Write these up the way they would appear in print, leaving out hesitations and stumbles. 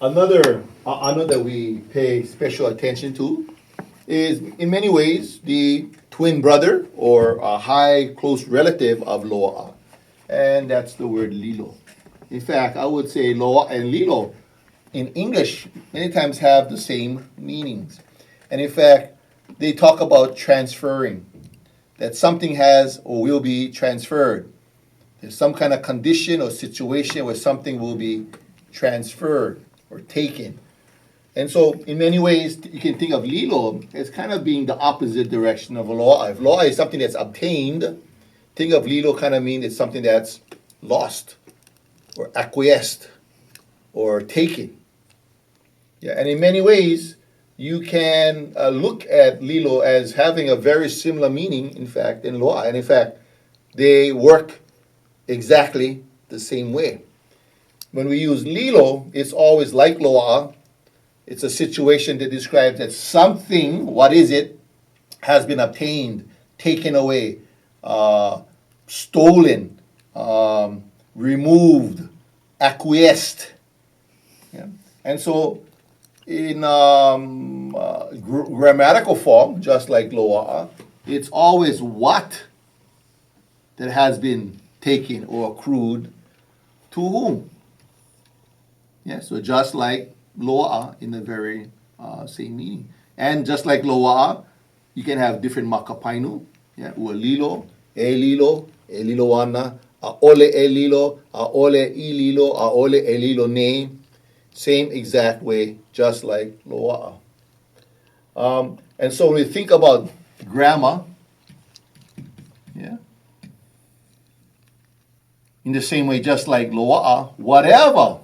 Another honor that we pay special attention to is, in many ways, the twin brother or a high close relative of loaa, and that's the word Lilo. In fact, I would say loaa and Lilo in English many times have the same meanings. And in fact, they talk about transferring, that something has or will be transferred. There's some kind of condition or situation where something will be transferred or taken. And so, in many ways, you can think of Lilo as kind of being the opposite direction of loaa. If loaa is something that's obtained, think of Lilo kind of mean it's something that's lost or acquiesced or taken. Yeah, and in many ways, you can look at Lilo as having a very similar meaning, in fact, in loaa. And in fact, they work exactly the same way. When we use Lilo, it's always like loaa. It's a situation that describes that something, what is it, has been obtained, taken away, stolen, removed, acquiesced. Yeah? And so, in grammatical form, just like loaa, it's always what that has been taken or accrued to whom. Yeah, so just like loaa in the very same meaning. And just like loaa, you can have different makapainu. Yeah, ua lilo, e lilo ana, a ole e lilo, a ole I lilo, a ole e lilo ne. Same exact way, just like loaa. And so when we think about grammar, yeah, in the same way, just like loaa, whatever,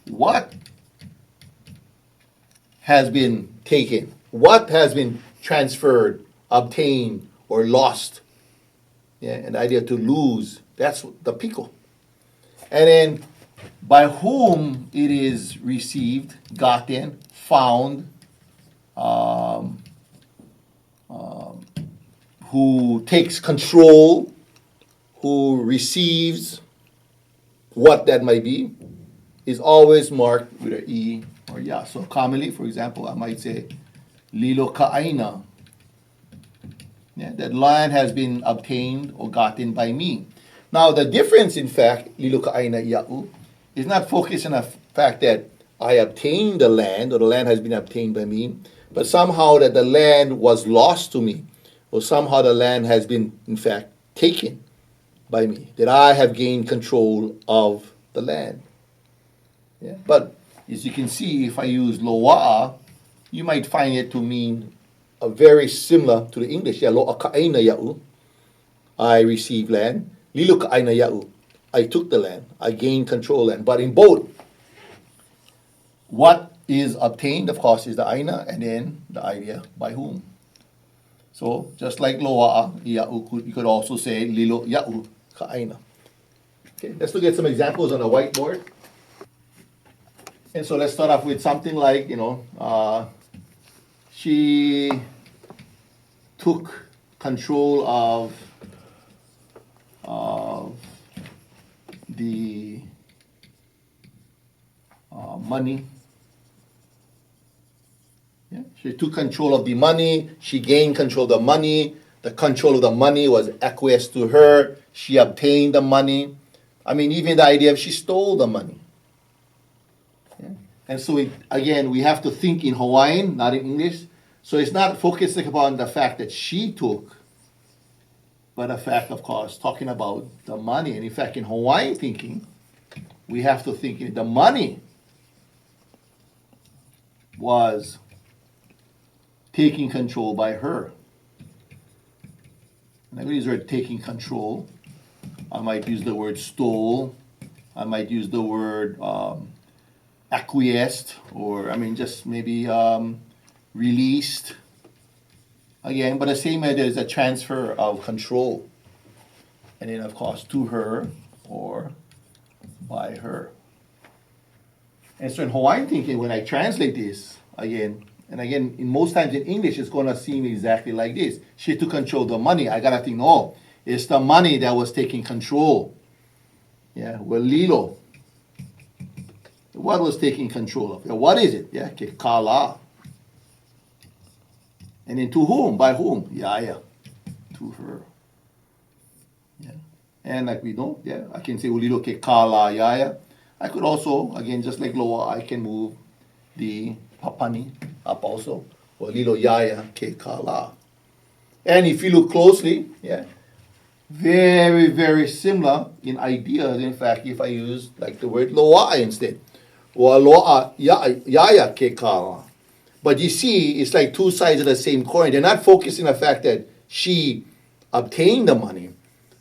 what has been taken, what has been transferred, obtained, or lost. Yeah, and the idea to lose, that's the piko. And then by whom it is received, gotten, found, who takes control, who receives, what that might be, is always marked with an E or Ya. So commonly, for example, I might say, Lilo ka'aina. Yeah, that land has been obtained or gotten by me. Now, the difference, in fact, Lilo ka'aina ya'u, is not focused on the fact that I obtained the land or the land has been obtained by me, but somehow that the land was lost to me, or somehow the land has been, in fact, taken by me, that I have gained control of the land. Yeah. But as you can see, if I use loaa, you might find it to mean a very similar to the English. Yeah, lo'a ka'aina ya'u, I received land. Lilo ka'aina ya'u, I took the land. I gained control of land. But in both, what is obtained, of course, is the aina, and then the idea by whom. So just like lo'a ya'u, you could also say lilo ya'u ka'aina. Okay, let's look at some examples on the whiteboard. And so let's start off with something like, she took control of the money. Yeah? She took control of the money. She gained control of the money. The control of the money was acquiesced to her. She obtained the money. I mean, even the idea of she stole the money. Yeah? And so, again, we have to think in Hawaiian, not in English. So it's not focusing upon the fact that she took, but the fact, of course, talking about the money. And in fact, in Hawaiian thinking, we have to think the money was taking control by her. And I use the word taking control. I might use the word stole. I might use the word acquiesced, or just maybe released. Again, but the same idea is a transfer of control. And then, of course, to her or by her. And so in Hawaiian thinking, when I translate this, again, in most times in English, it's going to seem exactly like this. She took control of the money. I got to think, no, it's the money that was taking control. Yeah, well, Lilo What was taking control of? What is it? Yeah, ke kala. And then to whom? By whom? Yaya. To her. Yeah. And like we know, yeah, I can say ʻŌlelo ke kala yaya. I could also, again, just like loa, I can move the papani up also. ʻŌlelo yaya ke kala. And if you look closely, yeah, very, very similar in ideas. In fact, if I use like the word loa instead, or loa yaya ke kala. But you see, it's like two sides of the same coin. They're not focusing on the fact that she obtained the money,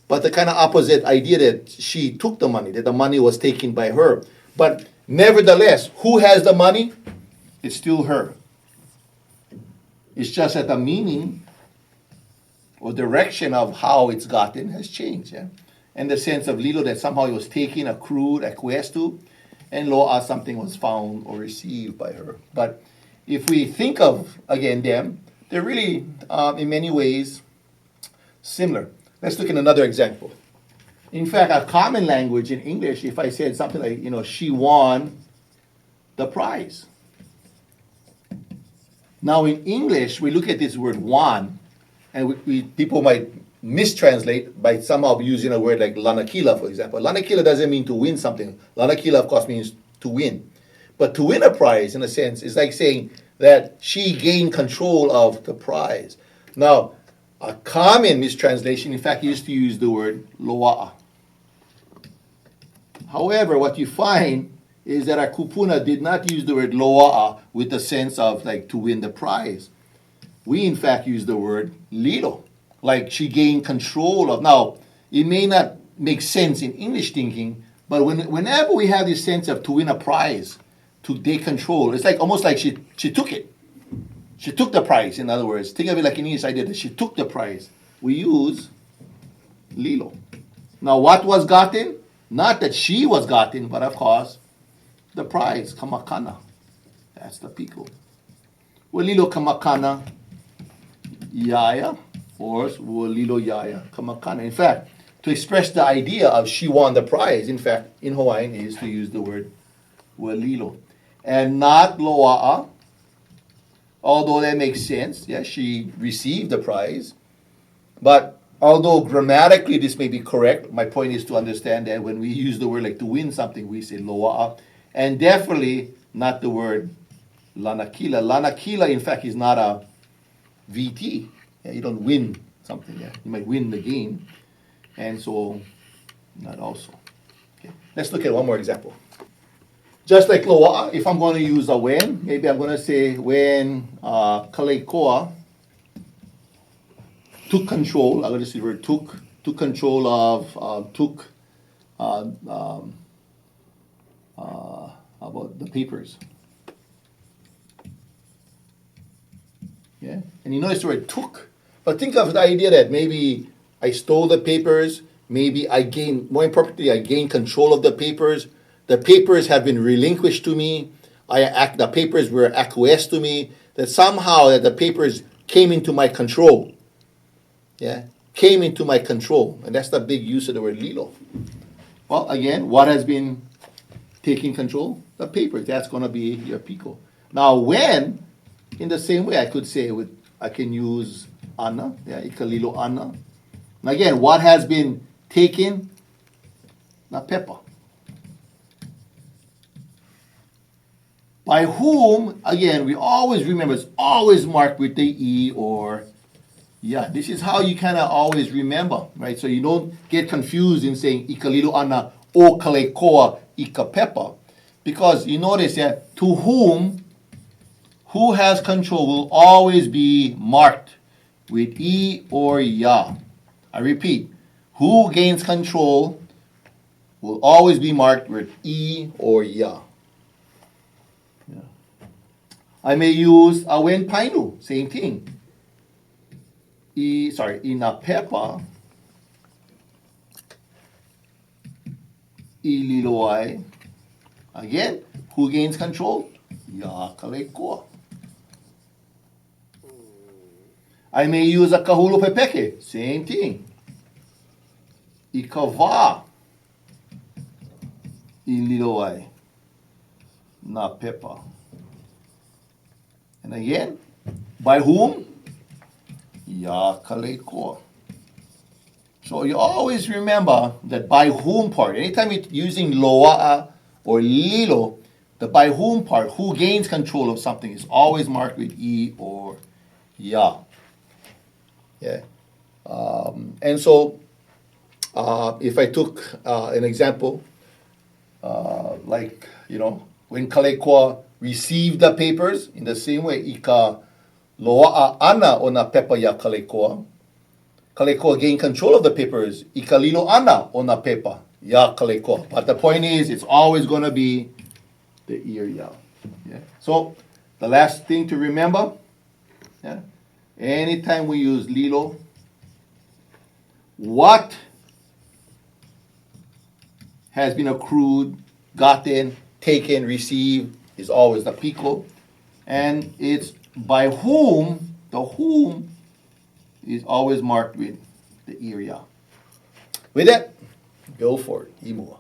but the kind of opposite idea that she took the money, that the money was taken by her. But nevertheless, who has the money? It's still her. It's just that the meaning or direction of how it's gotten has changed. Yeah? And the sense of Lilo that somehow it was taken, accrued, acquiesced to, and loa something was found or received by her. But if we think of, again, them, they're really, in many ways, similar. Let's look at another example. In fact, a common language in English, if I said something like, she won the prize. Now, in English, we look at this word won, and people might mistranslate by somehow using a word like lanakila, for example. Lanakila doesn't mean to win something. Lanakila, of course, means to win. But to win a prize, in a sense, is like saying that she gained control of the prize. Now, a common mistranslation, in fact, used to use the word loaa. However, what you find is that our kupuna did not use the word loaa with the sense of like to win the prize. We, in fact, use the word Lilo, like she gained control of. Now, it may not make sense in English thinking, but whenever we have this sense of to win a prize, to take control. It's like almost like she took it. She took the prize, in other words. Think of it like in English idea that she took the prize. We use Lilo. Now what was gotten? Not that she was gotten, but of course, the prize, kamakana. That's the piko. Lilo kamakana yaya, or Lilo yaya kamakana. In fact, to express the idea of she won the prize, in fact, in Hawaiian is to use the word Lilo. And not loaa, although that makes sense. Yeah, she received the prize. But although grammatically this may be correct, my point is to understand that when we use the word like to win something, we say loaa. And definitely not the word lanakila. Lanakila, in fact, is not a VT. Yeah, you don't win something. Yeah, you might win the game. And so, not also. Okay. Let's look at one more example. Just like loa, if I'm going to use a when, maybe I'm going to say when Kalei koa took control. I'm going to say the word took control of, about the papers. Yeah, and you notice the word took. But think of the idea that maybe I stole the papers, maybe I gained, more importantly, I gained control of the papers. The papers have been relinquished to me. The papers were acquiesced to me. That somehow that the papers came into my control. Yeah, came into my control, and that's the big use of the word Lilo. Well, again, what has been taking control? The papers. That's going to be your piko. Now, when, in the same way, I could say I can use ana. Yeah, ʻŌlelo ana. And again, what has been taken? Na pepa. By whom, again, we always remember, it's always marked with the E or yeah. This is how you kind of always remember, right? So you don't get confused in saying ʻŌlelo ana o kalei koa ika pepa. Because you notice that to who has control will always be marked with E or ya. I repeat, who gains control will always be marked with E or ya. I may use a when painu, same thing. Ina pepa, ililoai. Again, who gains control? Ya kalei koa. I may use a kahulu pepeke, same thing. Ikava, ililoai. na pepa. And again, by whom? Ya kalei koa. So you always remember that by whom part. Anytime you're using loaa or lilo, the by whom part, who gains control of something, is always marked with e or ya. Yeah. And so if I took an example, like, when Kalekua received the papers, in the same way, ika loaa ana o na pepa ya Kalekua. Kalekua gained control of the papers, ika lilo ana o na pepa ya Kalekua. But the point is, it's always going to be the ear ya. Yeah. So the last thing to remember, yeah, anytime we use lilo, what has been accrued, gotten, taken, received is always the pico. And it's by whom, the whom is always marked with the ear ya. With that, go for it. Imua.